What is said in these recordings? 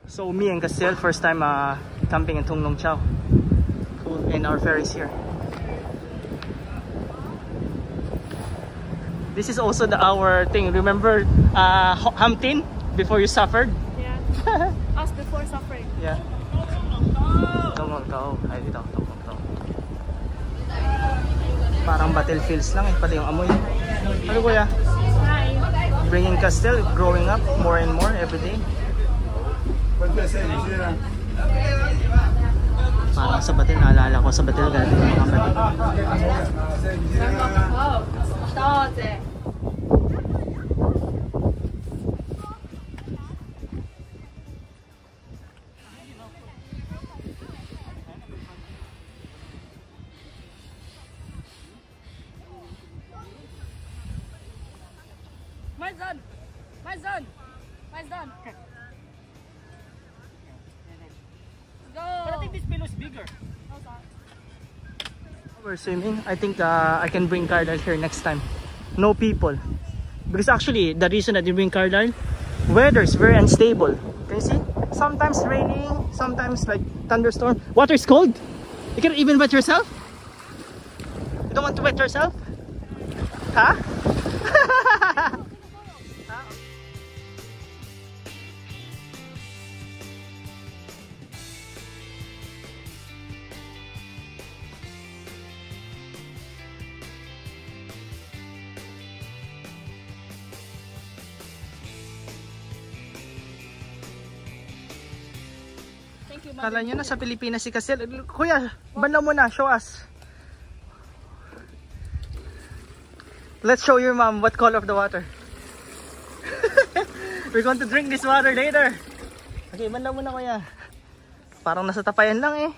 So me and Castel, first time camping in Tung Long Chau. Cool, and our ferries here. This is also our thing. Remember Hamtin before you suffered? Yeah. Us before suffering. Yeah. Tung Long Chau. Ay dito, Tung Long Chau. Parang battlefields lang eh, pati yung amoy. Ano kuya? Hi. Bringing Castel, growing up more and more every day. Parang sa Batil, naalala ko sa Batil galing yung mga Batil. My son! My son! My son! Go! But I think this pillow is bigger. Oh, sorry. We're swimming. I think I can bring Cardal here next time. No people. Because actually, the reason that you bring Cardal, weather is very unstable. Can you see? Sometimes raining, sometimes like thunderstorm. Water is cold. You can even wet yourself. You don't want to wet yourself? Huh? Thank you, Kala nyo na sa Pilipinas si Castel. Kuya, banlaw mo na, show us. Let's show your mom what color of the water. We're going to drink this water later. Okay, banlaw mo na kuya. Parang nasa tapayan lang eh.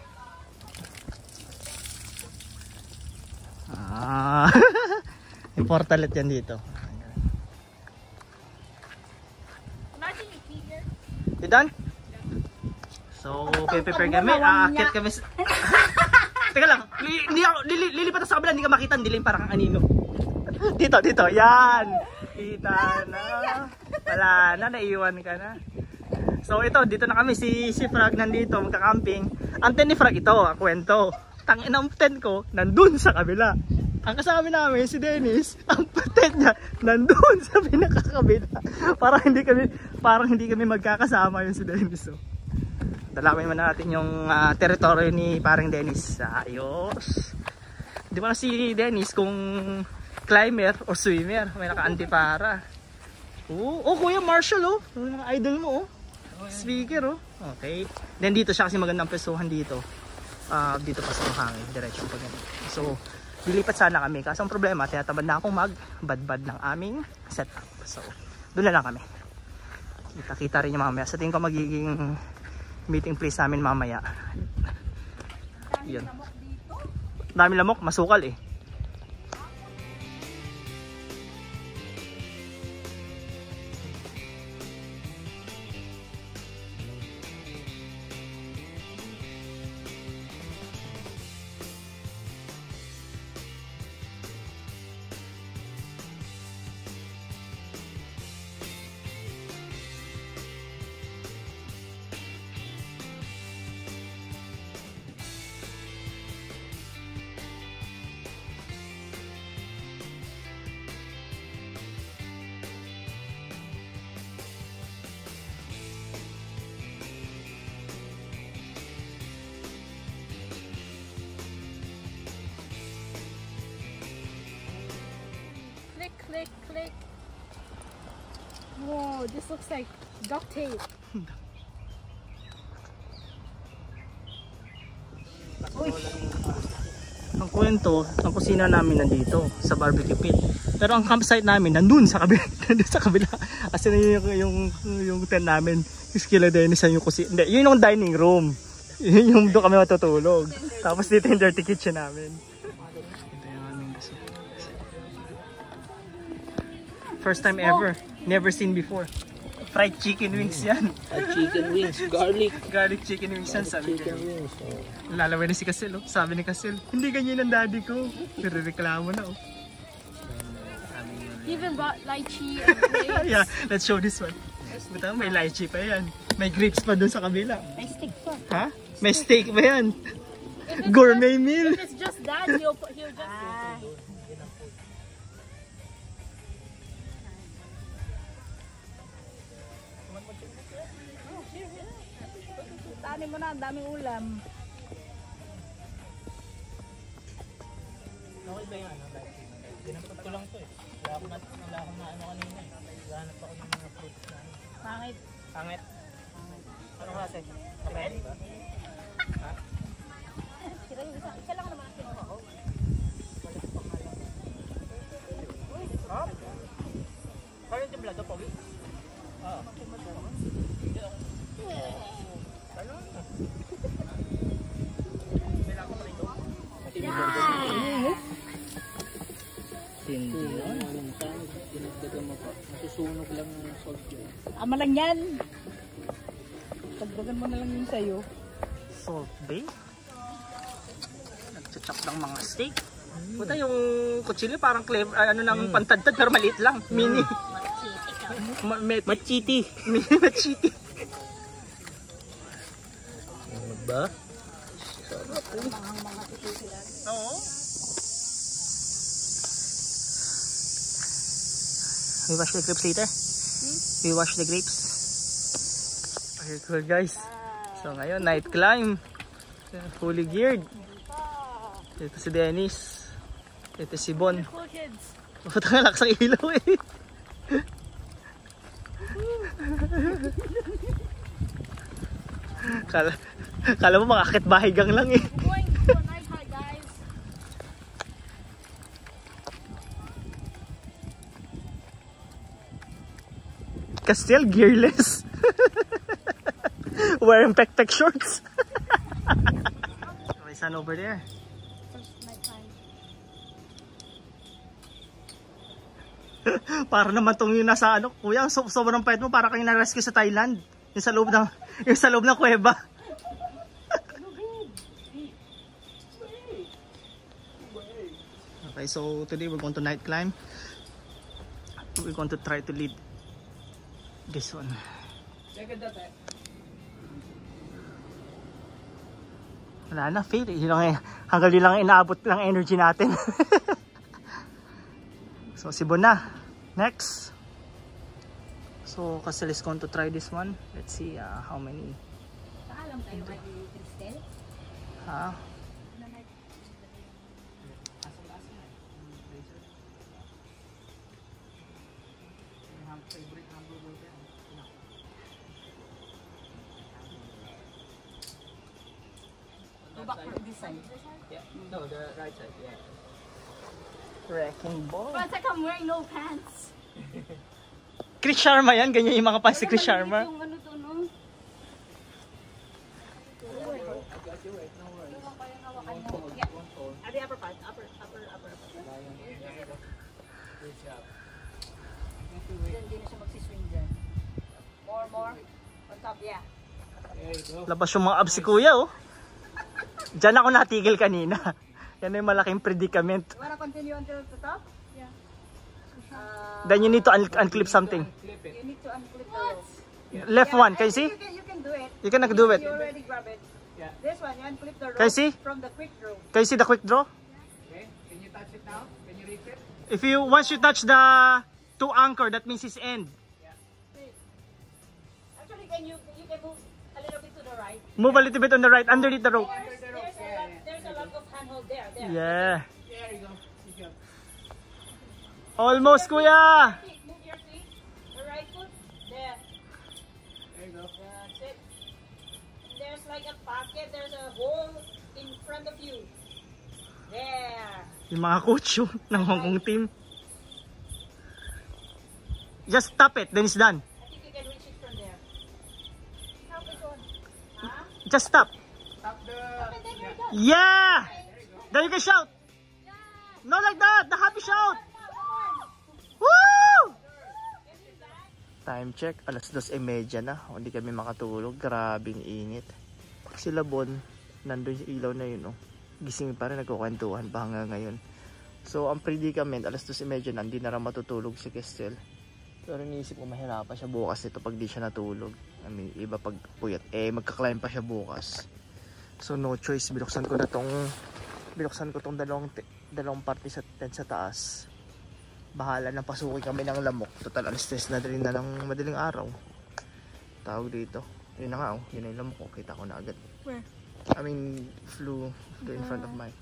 Yung portalet yan dito. Imagine you pee here. You done? So, prepare kami. Aakyat kami. Teka lang. Lilipat sa kabila. Hindi ka makita. Dilim parang anino. Dito. Yan. Kita na. Wala na. Naiwan ka na. So, dito na kami. Si Frag nandito. Magka-camping. Ang tent ni Frag ito. Ang kwento. Tangin ang tent ko. Nandun sa kabila. Ang kasama namin si Dennis. Ang tent niya. Nandun sa pinakakabila. Parang hindi kami magkakasama yun si Dennis. So. Dalawin mo natin yung teritoryo ni paring Dennis. Ayos. Di ba na si Dennis kung climber o swimmer. May naka-antipara. Oh, Kuya Marshall oh. Yung mga idol mo oh. Speaker oh. Okay. Then dito siya kasi magandang pesuhan dito. Dito pa sa hangin. Diretsyon pa ganun. So, dilipat sana kami. Kaso ang problema, tinatamad na akong mag-bad ng aming setup. So, doon na lang kami. Kita-kita rin yung mamaya. Sa tingin ko magiging meeting place namin mamaya. Yun. Dami lamok, masukal eh. Click. Whoa, this looks like duct tape. Ang kwento, ang kusina namin nandito sa barbecue pit. Pero ang campsite namin nandun sa kabila. Nandun sa kabila. As in yung tent namin. Yung kila Dennis yung kusina. Hindi, yun yung dining room. Yun yung doon kami matutulog. Tapos dito yung dirty kitchen namin. First time ever. Never seen before. Fried chicken wings yan. Fried chicken wings, garlic Chicken wings yan sabi chicken ko. wings. Lalawin na si Casel oh. Sabi ni Casel, hindi ganyan ang daddy ko. Pero reklamo na oh. He even brought lychee and grapes. Yeah, let's show this one. Buta, may lychee pa yan. May grapes pa dun sa kabila. May stick pa. Ha? May steak pa yan. Gourmet meal. If it's just that, he'll just... Tani mo na, ang daming ulam. Okay ba yung ano? Dinampot ko lang to eh. Wala akong maano kanina eh. Hanap ako ng mga fruits na ano. Pangit. Pangit. Ano kasi? Okay ba? Ha? Isa lang naman ang kinuha ko. Ha? Kaya yung timblado, Pogi? Oo. Ano? Kailangan ko pa rito. Hindi yun. Dinagdagan mo pa. Masusunog lang yung salt yun. Ama lang yan. Tagdagan mo na lang yung sayo. Salt Bay. Nagchachop ng mga steak. Buta yung kutsilyo parang clever, ano nang pantadtad pero maliit lang. Mini. Machiti. Mini machiti. Ano ba? Oo. We wash the grapes later. We wash the grapes. Okay, cool guys. So ngayon, night climb. Fully geared. Ito si Dennis. Ito si Bon. Cool kids. Putang lakas ang ilaw eh. Kala mo makakit bahigang lang eh. We're going to a night hike, guys. Still gearless. Wearing pek shorts. May sun over there. First night time. Para naman tong yung nasa ano, kuya, sobrang payat mo para kang na-rescue sa Thailand. Yung sa loob ng kuweba. Okay, so today we're going to night climb. We're going to try to lead this one. Wala na, fail. Hanggang yun lang inaabot ng energy natin. So si Bon na. Next. So Castel is going to try this one. Let's see how many. Paalam tayo kay Cristel. Ha? Go back to this side. Yeah. No, the right side. Yeah. Wrecking ball. But it's like I'm wearing no pants. Chris Sharma yan. Ganyan yung mga pants si Chris Sharma. Yung ano to, no? At the upper part. Upper. Good job. Hindi na siya magsiswing dyan. More. On top, yeah. There you go. Labas yung mga abs si kuya oh. Diyan ako natigil kanina. Yan yung malaking predicament. You wanna continue until the top? Yeah. Then you need to unclip something. Clip it. You need to unclip the rope. Left one, can you see? You can do it. You can do it. You already grab it. Yeah. This one, you unclip the rope Can you see? from the quick rope. Can you see the quick draw? Okay. Can you touch it now? Can you reach it? If you once you touch the to anchor, that means his end. Actually, you can move a little bit to the right. Move a little bit on the right, underneath the rope. There's a lot of handhold there. Yeah. There you go. Good job. Almost, kuya. Move your feet. The right foot. There. There you go. That's it. There's like a pocket. There's a hole in front of you. There. Yung mga coach yun, ng Hong Kong team. Just tap it, then it's done. I think you can reach it from there. How this one? Huh? Just tap. Tap the... Yeah! Then you can shout. No, like that. The happy shout. Woo! Time check. Alas 2:30 na. Hindi kami makatulog. Grabing init. Sila Bon, nandun yung ilaw na yun. Oh. Gising pa rin. Nagkukwentuhan pa hanggang ngayon. So, ang predicament, alas 2:30 na. Hindi na rin matutulog si Castel. Pero iniisip ko mahirapan siya bukas ito pag di siya natulog. I mean, iba pag puyat. Magka-climb pa siya bukas. So no choice, binuksan ko tong dalawang parte sa tent sa taas. Bahala nang pasukin kami ng lamok. Total stress na rin na ng madaling araw. Tawag dito. Yun na nga yun na yung lamok ko. Kita ko na agad. Where? I mean, flew in front of mine.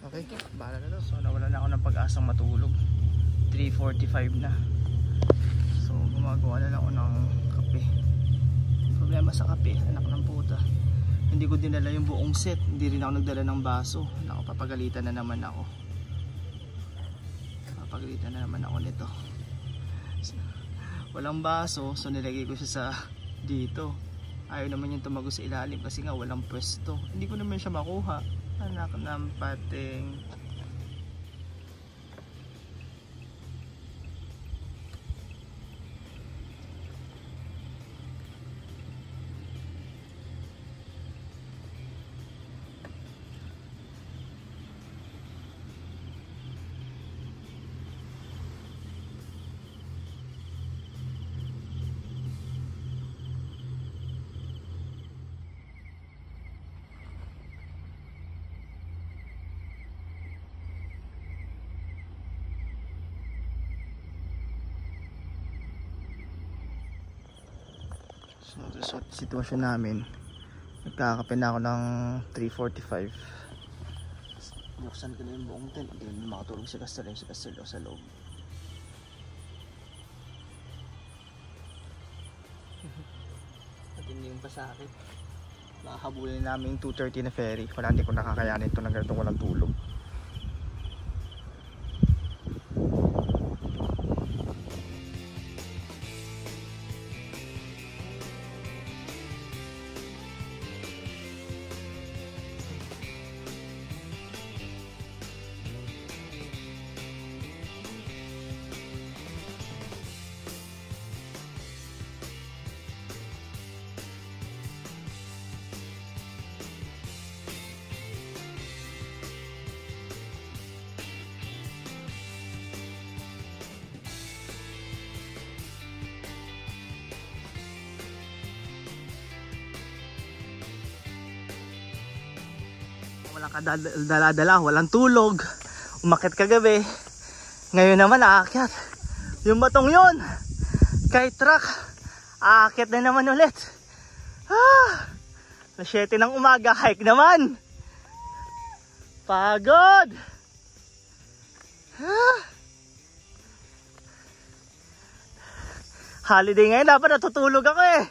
Okay, bahala na daw. So nawala na ako ng pag-asang matulog. 3:45 na. So gumagawa na lang ako ng kape. Problema sa kape, anak ng puta. Hindi ko dinala yung buong set. Hindi rin ako nagdala ng baso. Papagalitan na naman ako. Papagalitan na naman ako nito. Walang baso, so nilagay ko siya sa dito. Ayaw naman yung tumago sa ilalim kasi nga walang pwesto. Hindi ko naman siya makuha. Anak ng pating. So sitwasyon namin, nagkakape na ako ng 3:45. Buksan ko na yung buong tent. Hindi naman makatulog si Castel sa loob. At hindi yung pasakit. Nakahabulin namin yung 2:30 na ferry. Hindi ko nakakayanin ito ng ganitong walang tulog. Walang kadala-dala, walang tulog. Umakyat kagabi. Ngayon naman aakyat. Yung batong yun, kay truck, aakyat na naman ulit. Na 7 ng umaga, hike naman. Pagod. Holiday ngayon, dapat natutulog ako eh.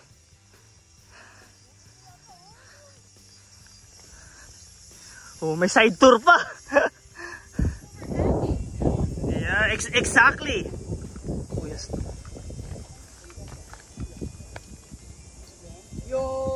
Oh, may side tour pa. Yeah, exactly. Oh, yes. Yo!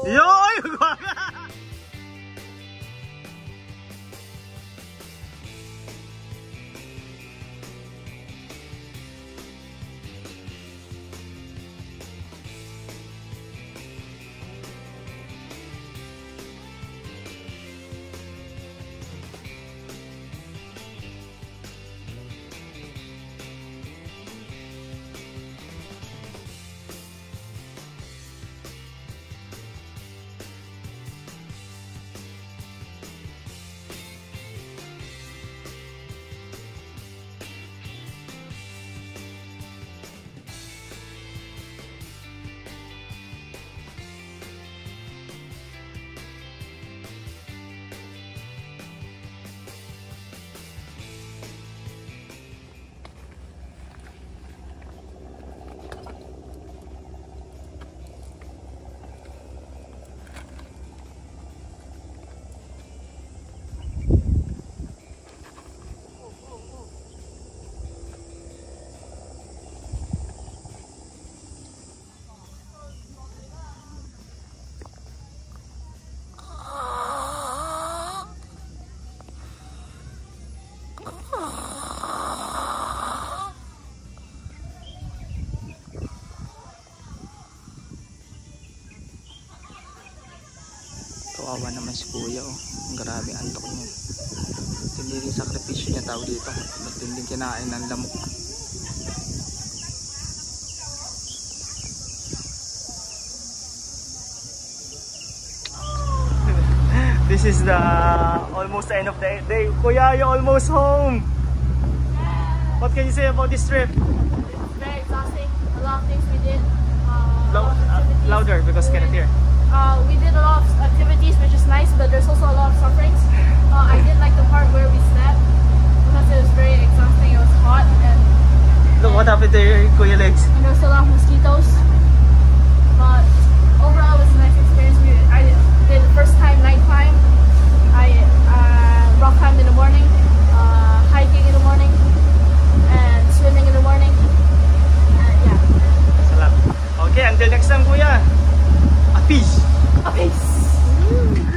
Kawawa naman si kuya, oh. Grabe antok niya. Tindi rin sakripisyo niya, tawag dito. Matinding kinain ng lamok. this is the almost end of the day. Kuya, you're almost home. What can you say about this trip? It's very exhausting. A lot of things we did. Louder because I can't hear. We did a lot of activities, which is nice, but there's also a lot of sufferings. I did like the part where we slept because it was very exhausting. It was hot and Look what happened to your Kuya legs. there was a lot of mosquitoes. But overall, it was a nice experience. I did the first time night climb. I rock climbed in the morning, hiking in the morning, and swimming in the morning. Yeah. Salam. Okay, until next time, Kuya. A peace. Okay.